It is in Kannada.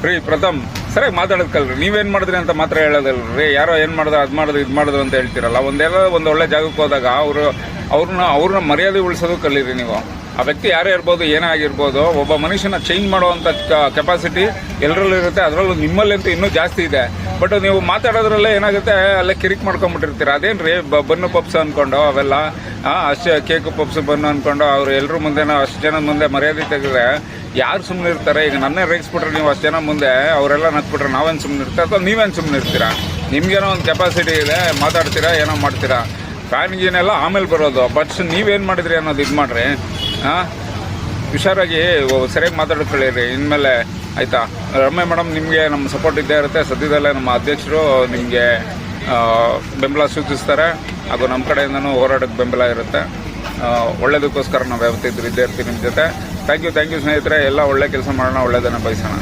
ರೀ ಪ್ರಥಮ್ ಸರಿಯಾಗಿ ಮಾತಾಡೋದು ಕಲ್ರಿ. ನೀವೇನು ಮಾಡಿದ್ರಿ ಅಂತ ಮಾತ್ರ ಹೇಳೋದಲ್ರಿ. ಯಾರೋ ಏನು ಮಾಡಿದ್ರು ಅದು ಮಾಡಿದ್ರು ಇದು ಮಾಡಿದ್ರು ಅಂತ ಹೇಳ್ತೀರಲ್ಲ. ಒಂದು ಒಳ್ಳೆ ಜಾಗಕ್ಕೆ ಹೋದಾಗ ಅವ್ರನ್ನ ಮರ್ಯಾದೆ ಉಳಿಸೋದು ಕಲೀರಿ ನೀವು. ಆ ವ್ಯಕ್ತಿ ಯಾರೇ ಇರ್ಬೋದು, ಏನೇ ಆಗಿರ್ಬೋದು, ಒಬ್ಬ ಮನುಷ್ಯನ ಚೇಂಜ್ ಮಾಡುವಂಥ ಕೆಪಾಸಿಟಿ ಎಲ್ಲರಲ್ಲೂ ಇರುತ್ತೆ. ಅದರಲ್ಲೂ ನಿಮ್ಮಲ್ಲಂತೂ ಇನ್ನೂ ಜಾಸ್ತಿ ಇದೆ. ಬಟ್ ನೀವು ಮಾತಾಡೋದ್ರಲ್ಲೇ ಏನಾಗುತ್ತೆ, ಅಲ್ಲೇ ಕಿರಿಕ್ ಮಾಡ್ಕೊಂಡ್ಬಿಟ್ಟಿರ್ತೀರ. ಅದೇನ್ರಿ ಬನ್ನು ಪಪ್ಸ್ ಅಂದ್ಕೊಂಡು ಅವೆಲ್ಲ ಅಷ್ಟೇ ಕೇಕು ಪಪ್ಸ್ ಬನ್ನು ಅಂದ್ಕೊಂಡು ಅವ್ರು ಎಲ್ಲರ ಮುಂದೆನೋ ಅಷ್ಟು ಜನ ಮುಂದೆ ಮರ್ಯಾದೆ ತೆಗೆದ್ರೆ ಯಾರು ಸುಮ್ಮನೆ ಇರ್ತಾರೆ? ಈಗ ನನ್ನೇ ರೇಗಿಸ್ಬಿಟ್ರೆ ನೀವು ಅಷ್ಟು ಜನ ಮುಂದೆ ಅವರೆಲ್ಲ ನಕ್ಬಿಟ್ರೆ ನಾವೇನು ಸುಮ್ಮನೆ ಇರ್ತಾರೆ ಅಥವಾ ನೀವೇನು ಸುಮ್ಮನೆ ಇರ್ತೀರಾ? ನಿಮ್ಗೇನೋ ಒಂದು ಕೆಪಾಸಿಟಿ ಇದೆ, ಮಾತಾಡ್ತೀರಾ, ಏನೋ ಮಾಡ್ತೀರಾ. ಫ್ಯಾನ್ಗೇನೆಲ್ಲ ಆಮೇಲೆ ಬರೋದು. ಬಟ್ ನೀವೇನು ಮಾಡಿದ್ರಿ ಅನ್ನೋದು ಇದು ಮಾಡಿರಿ. ಹುಷಾರಾಗಿ ಸರಿಯಾಗಿ ಮಾತಾಡ್ಕೊಳ್ಳಿರಿ ಇನ್ಮೇಲೆ, ಆಯಿತಾ? ರಮ್ಯ ಮೇಡಮ್, ನಿಮಗೆ ನಮ್ಮ ಸಪೋರ್ಟ್ ಇದ್ದೇ ಇರುತ್ತೆ. ಸದ್ಯದಲ್ಲೇ ನಮ್ಮ ಅಧ್ಯಕ್ಷರು ನಿಮಗೆ ಬೆಂಬಲ ಸೂಚಿಸ್ತಾರೆ. ಹಾಗೂ ನಮ್ಮ ಕಡೆಯಿಂದನೂ ಹೋರಾಟಕ್ಕೆ ಬೆಂಬಲ ಇರುತ್ತೆ. ಒಳ್ಳೇದಕ್ಕೋಸ್ಕರ ನಾವು ಯಾವತ್ತಿದ್ರು ಇದ್ದೇ ಇರ್ತೀವಿ ನಿಮ್ಮ ಜೊತೆ. ಥ್ಯಾಂಕ್ ಯು ಸ್ನೇಹಿತರೆ. ಎಲ್ಲ ಒಳ್ಳೆ ಕೆಲಸ ಮಾಡೋಣ, ಒಳ್ಳೆಯದನ್ನು ಬಯಸೋಣ.